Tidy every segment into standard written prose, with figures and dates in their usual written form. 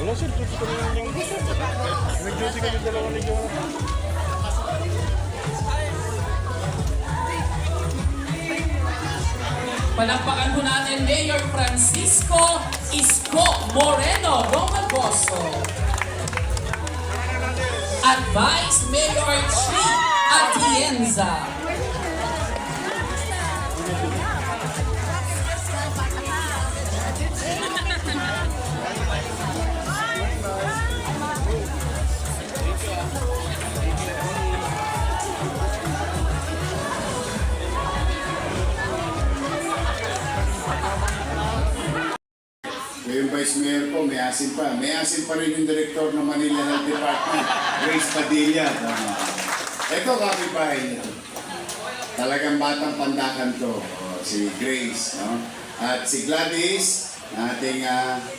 Wala sir, duty kami ng linggo. Nag-duty kami 2 linggo. Palakpakan po natin Mayor Francisco Isko Moreno Romagoso at Vice Mayor Chi Atienza. Yung Vice Mayor ko, may asin pa. May asin pa rin yung Director ng Manila Health Department, Grace Padilla. Ito, kapitbahay nito. Talagang batang pandakan to. Si Grace. No? At si Gladys, ating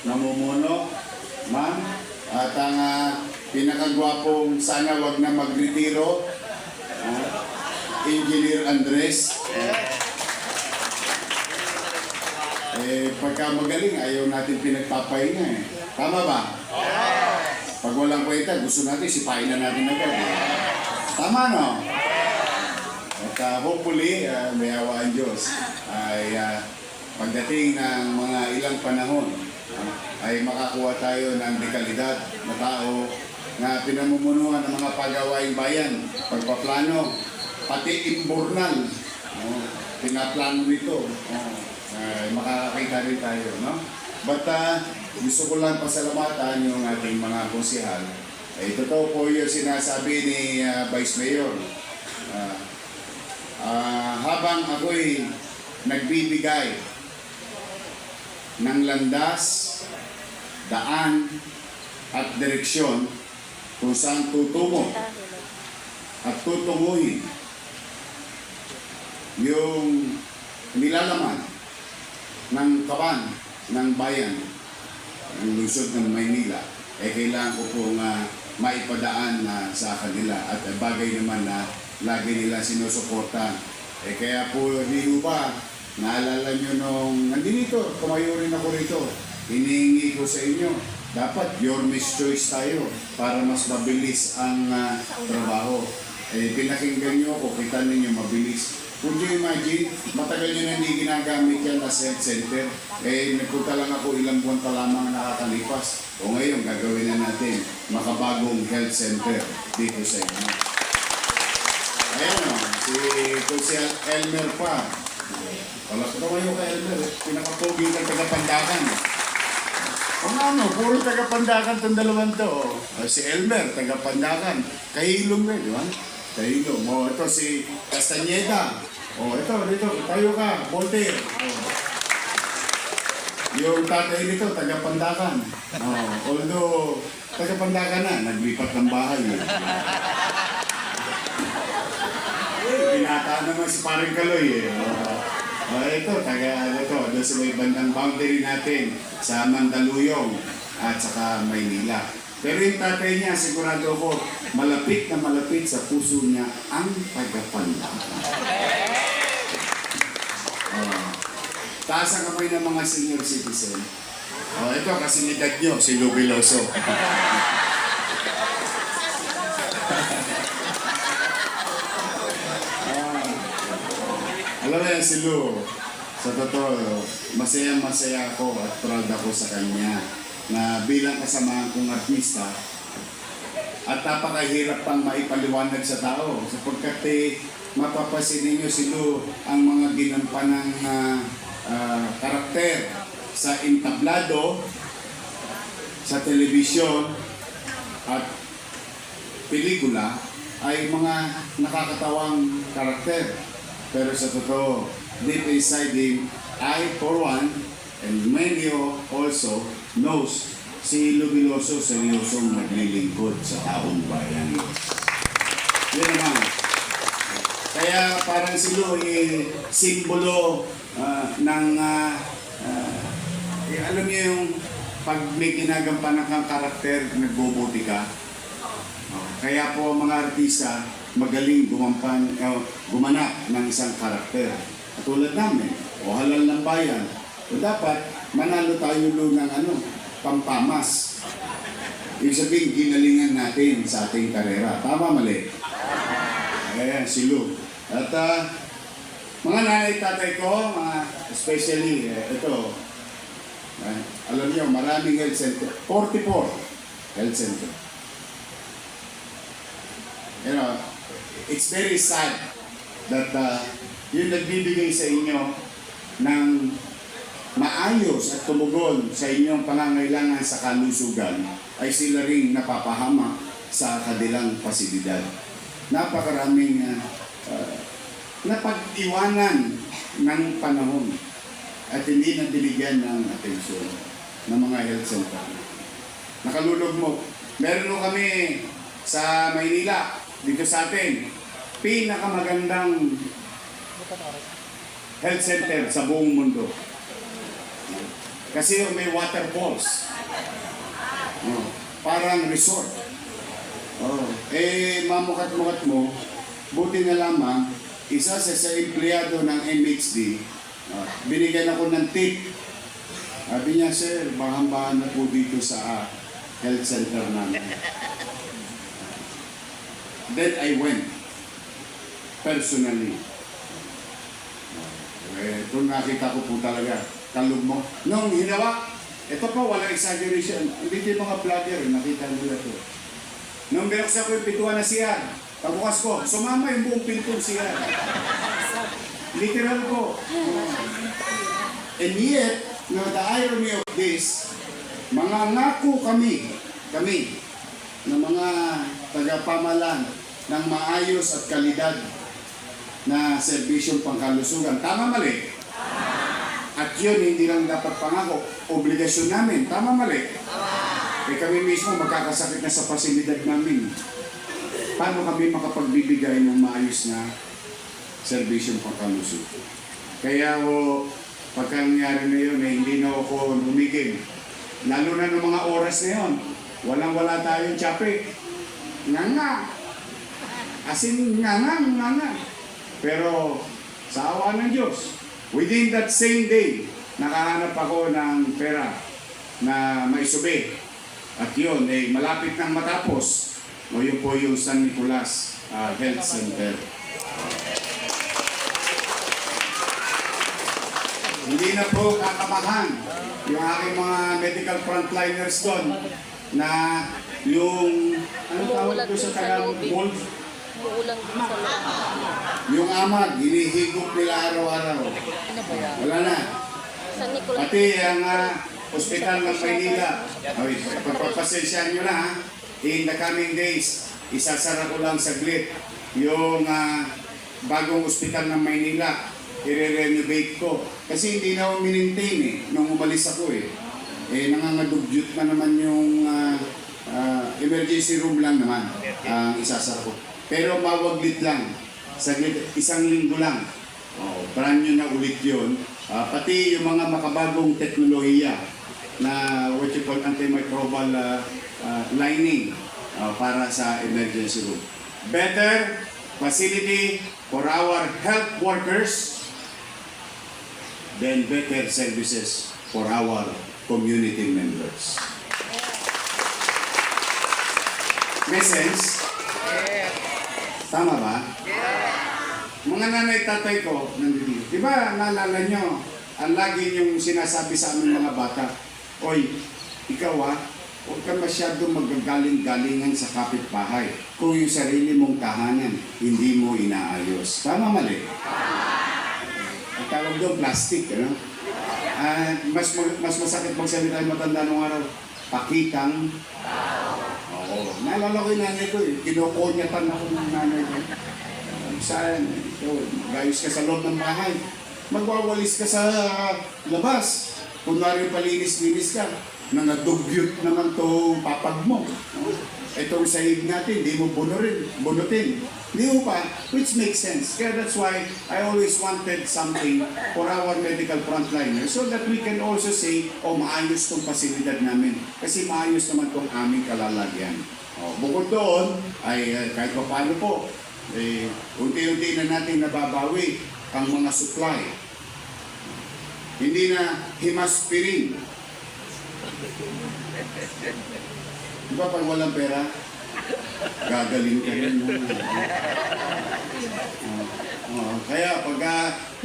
namumuno, ma'am. At ang pinakagwapong sana wag na magretiro, Engineer Andres. Pagka magaling, ayaw natin pinagpapahinga eh. Tama ba? Pag walang kwenta, gusto natin, sipain na natin agad eh. Tama no? At hopefully, may awaan Diyos, ay pagdating ng mga ilang panahon, ay makakuha tayo ng dekalidad na tao na pinamumunuan ng mga pagawaing bayan, pagpaplano, pati imburnal, pinaplano nito. Makakakita rin tayo, no? But gusto ko lang pasalamatan yung ating mga konsehal. Totoo po yung sinasabi ni Vice Mayor. Habang ako'y nagbibigay ng landas, daan, at direksyon kung saan tutungo at tutunguhin yung nilalaman ng kaban ng bayan ng lungsod ng Maynila, kailangan ko pong maipadaan sa kanila at bagay naman na lagi nila sinusuporta. Kaya po, hindi ba, naalala nyo nung nandito, tumayo rin ako rito, hinihingi ko sa inyo, dapat your miss choice tayo para mas mabilis ang trabaho. Pinakinggan nyo ako, kita ninyo mabilis. Kung nyo imagine, matagal nyo na hindi ginagamit yan as health center. Nagpunta lang ako ilang buwan pa lamang nakakalipas. O ngayon, gagawin na natin makabagong health center dito sa inyo. Ayan o, si Kusel Elmer pa. Wala ko kayo kay Elmer, pinakapogi ng tagapandakan. Puro tagapandakan itong dalawang to. Si Elmer, tagapandakan. Kahilom na, di ba? Kahilom. Ito si Castañeda. Dito, tayo ka, Voltaire. Yung tatay nito, tagapandakan. Although, tagapandakan na, naglipat ng bahay. Binata naman si Paring Kaloy. Ito, doon sa may bandang boundary natin sa Mandaluyong at saka Maynila. Pero yung tatay niya, sigurado ko, malapit na malapit sa puso niya ang tagapandakan. Taas ang kamay ng mga senior citizen. Ito, kasinidad nyo, si Lou Veloso. Alam mo yan, si Lou, sa totoo, masaya-masaya ako at proud ako sa kanya na bilang kasamahan kong artista at napakahirap pang maipaliwanag sa tao sapagkat mapapasin ninyo si Lou ang mga ginampanang karakter sa entablado, sa telebisyon at pelikula ay mga nakakatawang karakter. Pero sa totoo, deep inside him, I for one, and many also knows si Lou Veloso seryosong naglilingkod sa taong bayan. Yan naman. Kaya parang si Lou simbolo ng alam niyo yung pag may ginagampanan kang karakter, nagbobote ka. Kaya po ang mga artista magaling gumanap ng isang karakter. Tulad namin, o halal ng bayan. So dapat manalo tayo ng pampamas. Ibig sabihin, ginalingan natin sa ating karera. Tama, mali? Ayan, si Lou. At mga nanay tatay ko, especially, ito, alam niyo, maraming health center. 44 health center. You know, it's very sad that yung nagbibigay sa inyo ng maayos at tumugon sa inyong pangangailangan sa kalusugan ay sila ring napapahamak sa kanilang pasilidad. Napakaraming napag-iwanan ng panahon at hindi na binigyan ng atensyon ng mga health center. Nakalulog mo. Meron mo kami sa Maynila, dito sa atin, pinakamagandang health center sa buong mundo. Kasi may waterfalls. Parang resort. Mamukat-mukat mo, buti na lamang, isa sa empleyado ng MHD, binigyan ako ng tip. Sabi niya, sir, bahan-bahan na po dito sa health center namin. Then I went, personally. Kung nakita ko po talaga, kalog mo. Nung hinawa, ito pa, walang exaggeration. Hindi yung mga vlogger, nakita nila to. Nung binuksan ko yung pintuan na siya, pagbukas ko, sumama yung buong pintong siya. Literal ko. And yet, the irony of this, mga ngako kami, ng mga tagapamalan ng maayos at kalidad na serbisyong pangkalusugan. Tama, mali? At yun, hindi lang dapat pangako. Obligasyon namin. Tama, mali? Kami mismo magkakasakit na sa pasilidad namin. Paano kami makapagbibigay ng maayos na serbisyong pangkalusugan? Kaya pagka nangyari na yun, hindi na ako lumigil. Lalo na ng mga oras na yun, walang-wala tayong tsapi. Nga. Asin nga. Pero sa awa ng Diyos, within that same day, nakahanap ako ng pera na maisubi. At yun, malapit nang matapos. Yun po yung San Nicolas Health Center. Hindi na po kakamahan yung aking mga medical frontliners doon na yung, ano tawag ko sa Tagalog? Mold? Yung amag, hinihigop nila araw-araw. Wala na. Pati ang ospital ng Maynila, pagpapasensyahan nyo na in the coming days, isasara ko lang saglit yung bagong ospital ng Maynila, i-renovate ko. Kasi hindi na ako minintain nung umalis ako nangangadugyot na naman yung emergency room lang naman ang isasara ko. Pero mawaglit lang, saglit, isang linggo lang. Brand new na ulit yun. Pati yung mga makabagong teknolohiya na what you call antimicrobial lining para sa emergency room. Better facility for our health workers, then better services for our community members. May sense? Tama ba? Mga nanay tatay ko, nandito. Di ba naalala nyo, ang lagi niyong sinasabi sa aming mga bata, oy, ikaw huwag ka masyadong magagaling-galingan sa kapitbahay kung yung sarili mong tahanan hindi mo inaayos. Tama, mali? Ang tawag doon, plastic, ano? Mas masakit magsalita yung matanda nung araw. Pakitang. Oo. Naalala ko yung nanay ko kinukonyatan ako ng nanay ko. Saan? Gayos ka sa loob ng bahay. Magwawalis ka sa labas. Kunwari palinis-linis ka. Nangadugyot naman to papag mo. Itong sahig natin, di mo bunutin. Di mo pa, which makes sense. Kaya that's why I always wanted something for our medical frontliners so that we can also say, maayos tong pasilidad namin. Kasi maayos naman tong aming kalalagyan. Bukod doon, ay kahit pa paano po, unti-unti na natin nababawi ang mga supply. Hindi na himaspirin. Di ba pag walang pera, gagaling ka rin. Kaya pag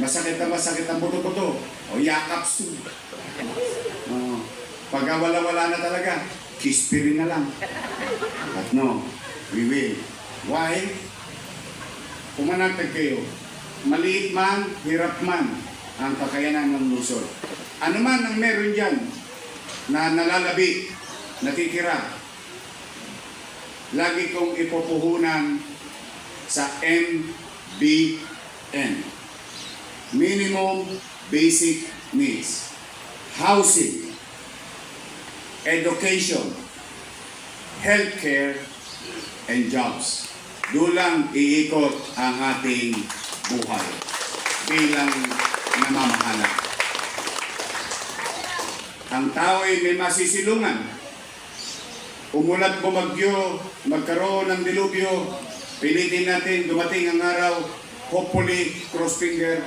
masakit ang buto-buto, o yakap su. Pag wala-wala na talaga, kispirin na lang. At no, we will. Why? Pumanatag kayo. Maliit man, hirap man, ang kakayanan ng lungsod. Ano man ang meron dyan na nalalabi, natitira, lagi kong ipupuhunan sa MBN. Minimum Basic Needs. Housing, education, healthcare, and jobs. Dulang iikot ang ating buhay bilang namamahala. Ang tao ay may masisilungan. Umulat bumagyo, magkaroon ng dilubyo, pilitin natin dumating ang araw, hopefully, cross finger,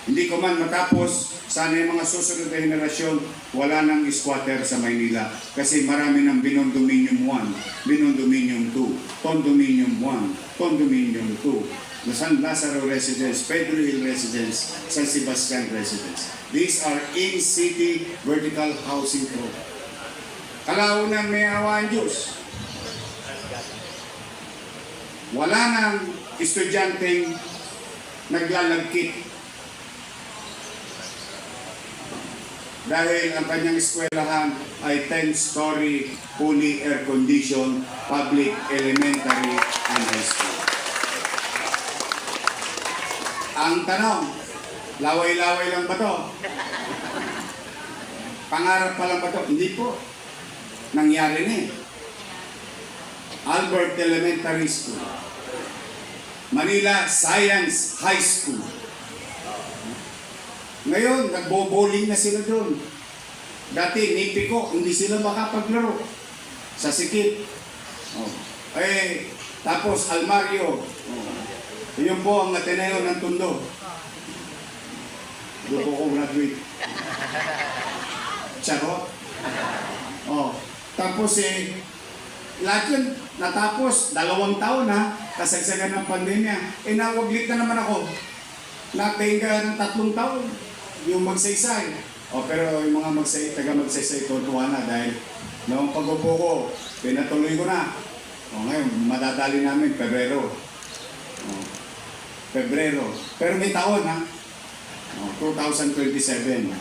hindi ko man matapos, sana yung mga susunod na henerasyon, wala nang squatter sa Maynila. Kasi marami ng Binondominium 1, Binondominium 2, Condominium 1, Condominium 2, the San Lazaro Residence, Pedro Hill Residence, San Sebastian Residence. These are in-city vertical housing programs. Kalaunan may awa ang Diyos. Wala nang estudyanteng naglalagkit. Dahil ang kanyang eskwelahan ay 10-story, fully air-conditioned, public, elementary, and high school. Ang tanong, laway-laway lang ba to? Pangarap pa lang ba to? Hindi po. Nangyari na eh. Albert Elementary School, Manila Science High School. Ngayon, nagbo-bowling na sila doon. Dati, Nipiko, hindi sila makapaglaro. Sa Sikip. Tapos, Almario. Yun po ang Ateneo ng Tondo. Doon po ko graduate. Charot. Tapos lahat yun natapos, 2 taon na, kasagsagan ng pandemya. Nawaglit na naman ako. Natingga ng 3 taon, yung magsaysay. Pero yung mga taga-magsaysay, tutuwa na dahil noong pag-upo ko, pinatuloy ko na. Ngayon, madadali namin, Pebrero. Pero may taon ha. 2027.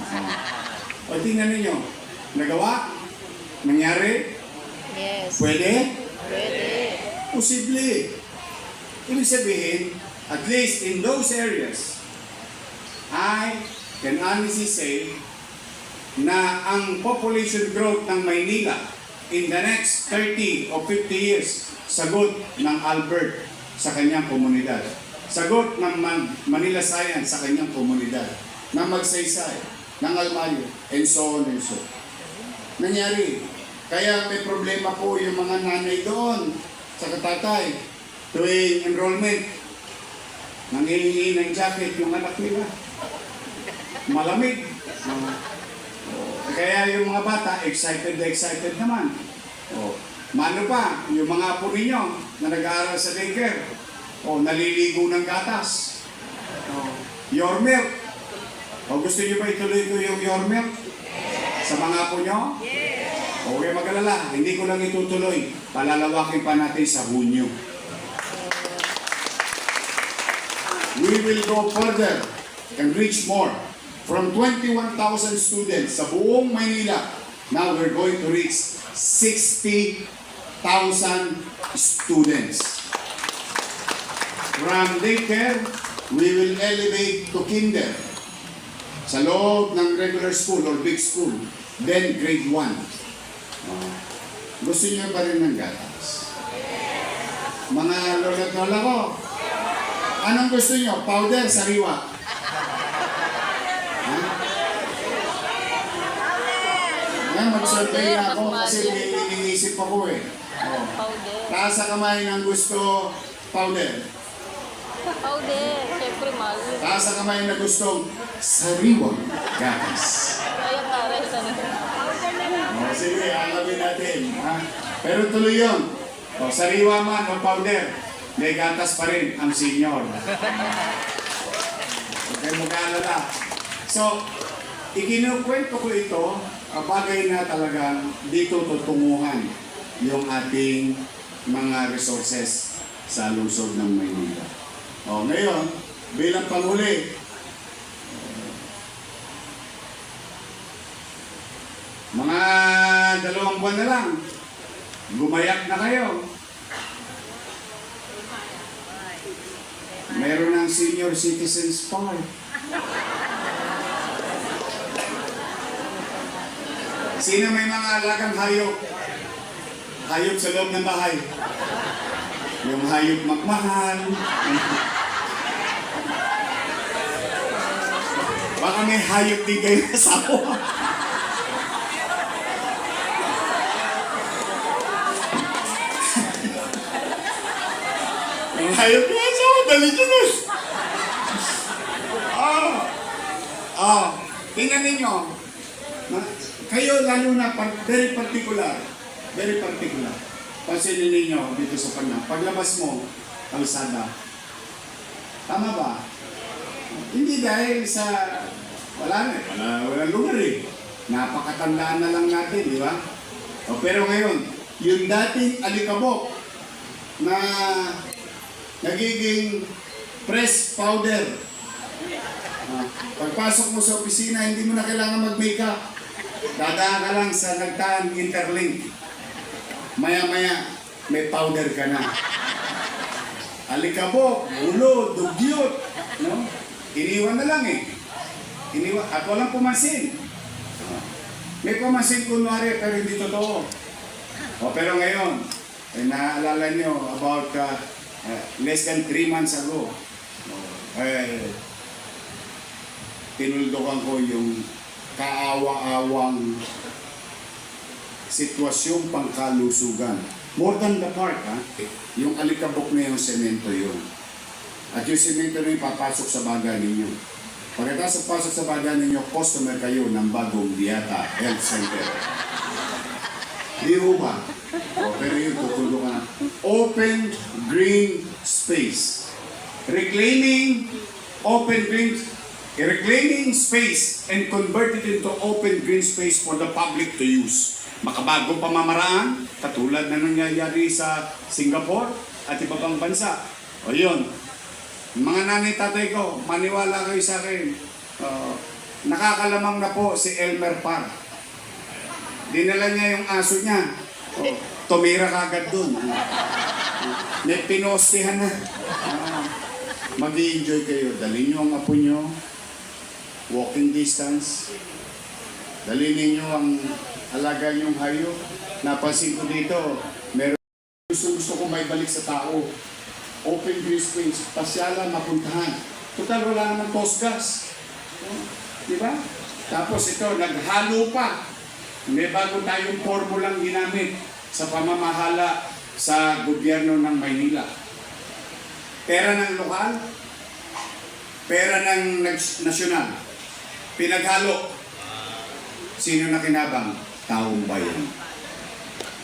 Tingnan ninyo, nagawa? Nangyari? Yes. Pwede? Pwede. Posible. Ibig sabihin, at least in those areas, I can honestly say na ang population growth ng Maynila in the next 30 o 50 years, sagot ng Albert sa kanyang komunidad. Sagot ng Manila Science sa kanyang komunidad. Ng Magsaysay, ng Almario, and so on and so on. Nangyari. Kaya may problema po yung mga nanay doon sa katatay. Tuwing enrollment, nangihingi ng jacket yung anak nila. Malamig. Kaya yung mga bata, excited naman. Mano pa, yung mga apo ninyo na nag-aaral sa daycare, naliligo ng gatas. Your milk. Gusto nyo ba ituloy ko yung your milk? Sa mga apo nyo? Okay, mag-alala. Hindi ko lang itutuloy. Palalawakin pa natin sa Hunyo. We will go further and reach more. From 21,000 students sa buong Maynila, now we're going to reach 60,000 students. From daycare, we will elevate to kinder. Sa loob ng regular school or big school, then grade 1. Gusto niyo ba rin ng gatas? Mga lola't lola ko, anong gusto niyo? Powder, sariwa? Mag-survey na ako kasi iniisip ako eh. Taas sa kamay ng gusto, powder. Powder, syempre mahal. Taas sa kamay na gustong sariwang gatas. Ayaw para sa nito. Sige, alamin natin. Pero tuloy yun. O, sariwa man o powder, may gatas pa rin ang senior. Huwag kayo mag-aalala. So, ikinukwento ko ito, bagay na talagang dito tutunguhan yung ating mga resources sa lungsod ng Maynila. O, ngayon, bilang panghuli, mga 2 buwan na lang, gumayak na kayo. Meron ng Senior Citizens Park. Sino may mga alagang hayop? Hayop sa loob ng bahay. Yung hayop magmahal. Baka may hayop din kayo kasama. Yung hayop niya kasama, dali nyo na. Tingnan ninyo. Kayo lalo na very particular. Pansinin ninyo dito sa Panang. Paglabas mo, kalsada. Tama ba? Hindi dahil sa walang lugar eh. Napakatandaan na lang natin, di ba? Pero ngayon, yung dating alikabok na nagiging press powder. Pagpasok mo sa opisina, hindi mo na kailangan mag-makeup. Dadaan ka lang sa Nagtaan Interlink. Maya-maya, may powder ka na. Alikabok, ulo, dugyot. No? Iniwan na lang eh. At walang pumansin. May pumansin kunwari, pero hindi totoo. Pero ngayon, naalala nyo about less than 3 months ago, tinuldukan ko yung kaawa-awang sitwasyong pangkalusugan. More than the part, yung alikabok na yung semento yun. At yung semento na yung papasok sa baga ninyo. Pagkatapos pasok sa baga ninyo, customer kayo ng bagong Diata Health Center. Di ho ba? Pero yun, tutulong ka na. Open green space. Reclaiming space and convert it into open green space for the public to use. Makabagong pamamaraan, katulad na nangyayari sa Singapore at iba pang bansa. O yun, mga nanay tatay ko, maniwala kayo sa akin, nakakalamang na po si Elmer Park. Dinala niya yung aso niya. Tumira kagad dun. May pinostihan na. Mag-i-enjoy kayo. Dalhin niyo ang apo niyo. Walking distance. Dalhin ninyo ang alaga niyong hayop. Napansin ko dito, meron gusto ko may balik sa tao. Open green space. Pasyalan, mapuntahan. Total, wala naman tosgas. Diba? Tapos ito, naghalo pa. May bago tayong formulang ginamit sa pamamahala sa gobyerno ng Maynila. Pera ng lokal, pera ng nasyonal. Pinaghalo. Sino na kinabang? Taong bayan.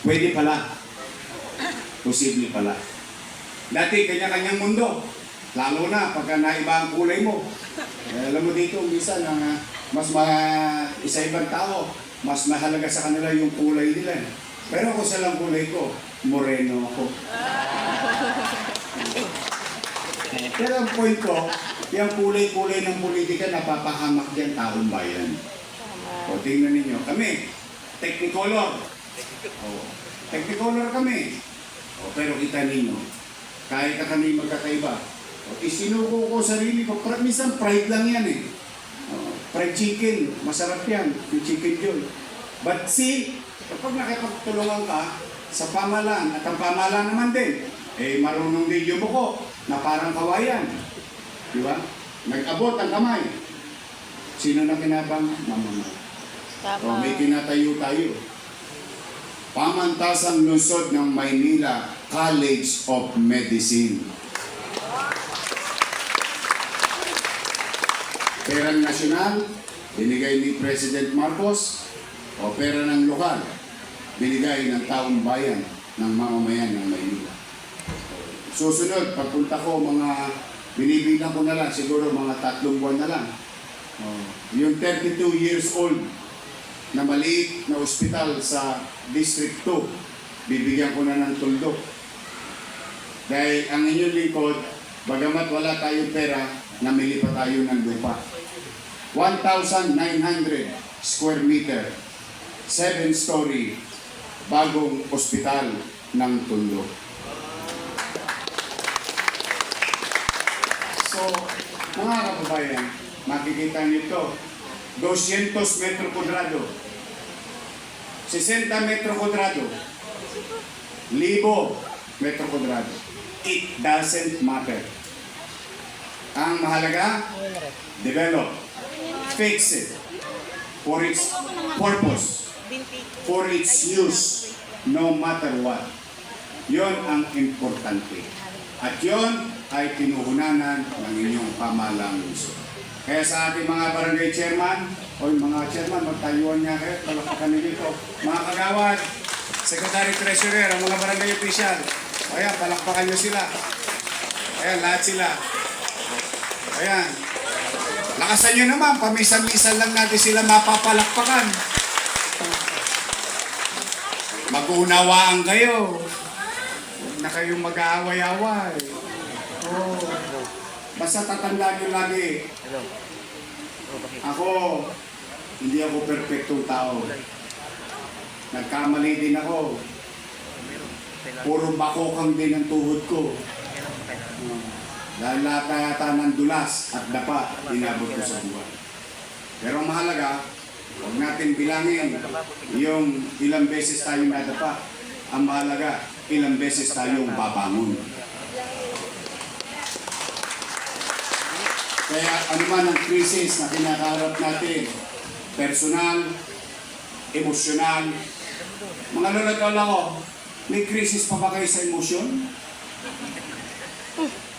Pwede pala. Posible pala. Dati, kanya-kanyang mundo. Lalo na pagka naiba ang kulay mo. Alam mo dito, minsan, mas isa-ibang tao, mas mahalaga sa kanila yung kulay nila. Pero ako sa lang kulay ko, moreno ako. Pero ang point ko, yung kulay-kulay ng politika napapahamak diyan taong bayan. O tingnan ninyo, kami, Technicolor. Technicolor kami. Pero kita ninyo, kahit na kami magkakaiba, isinuko ko sarili ko, minsan pride lang yan eh. Fried chicken, masarap yan, yung chicken joy. But see, kapag nakipagtulungan ka sa pamalan, at ang pamalan naman din, marunong din yung buko na parang kawayan. Di ba? Nag-abot ang kamay. Sino na kinabang? Mamama. So, may kinatayo tayo. Pamantasang lungsod ng Maynila College of Medicine. Perang nasyonal, binigay ni President Marcos, o pera ng lokal. binigay ng taong bayan ng mamamayan ng Maynila. Susunod, pagpunta ko, binibilang ko na lang, siguro mga 3 buwan na lang. Yung 32 years old na maliit na ospital sa District 2, bibigyan ko na ng tuldok. Dahil ang inyong lingkod, bagamat wala tayong pera, namili pa tayo ng lupa. 1,900 square meter, 7-story, bagong ospital ng Tondo. So, mga kababayan, makikita niyo ito, 200 metro kwadrado, 60 metro kwadrado, 1,000 metro kwadrado. It doesn't matter. Ang mahalaga, develop, fix it, for its purpose, for its use, no matter what. Yon ang importante. At yon ay pinuhunanan ng inyong pamahalang lungsod. Kaya sa ating mga barangay chairman, o mga chairman, magtayuan niya kayo, palakpakan niyo dito. Mga kagawad, secretary treasurer, ang mga barangay official, ayan, palakpakan niyo sila. Ayan, lahat sila. Ayan. Lakasan nyo naman, pamisan-misan lang natin sila mapapalakpakan. Mag-uunawaan kayo. Huwag na kayong mag-aaway-away. Oh. Basta tatandaan nyo lagi. Ako, hindi ako perfectong tao. Nagkamali din ako. Puro bakokang din ang tuhod ko. Dahil lahat na yata ng dulas at dapa, inabot ko sa buwan. Pero ang mahalaga, huwag natin bilangin yung ilang beses tayong nadapa. Ang mahalaga, ilang beses tayong babangon. Kaya anuman ang krisis na kinakaharap natin, personal, emosyonal, mga lola ko, may krisis pa ba kayo sa emosyon?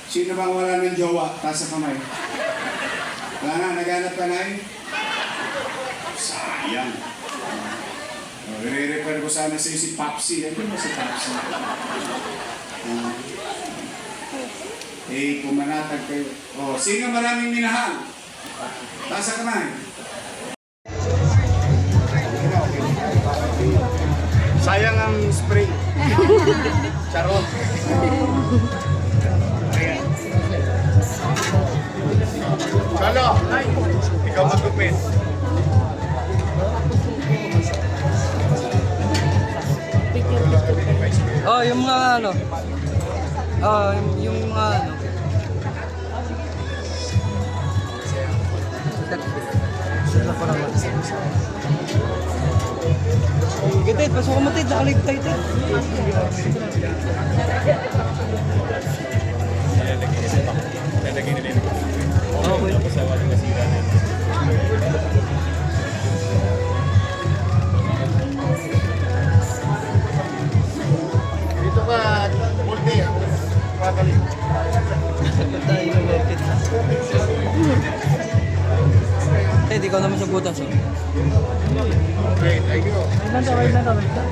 Sino bang wala ng jowa? Taas sa kamay. Wala na, naghanap ka na eh? Sayang. I-refer ko sana sa'yo si Papsi. Ano ba si Papsi? Pumanatag kayo. Sino maraming minahal? Taas sa kamay. Sayang ang spring. Charot. Kalo, ikaw magupit. Oh, yung mga ano. Oh, yung mga ano. Gitid, pasok ko matid, nakaligtay ito. Dito ka, multi. Pagaling. Hindi ko naman sa butas. Okay, thank you. Wait lang, wait lang.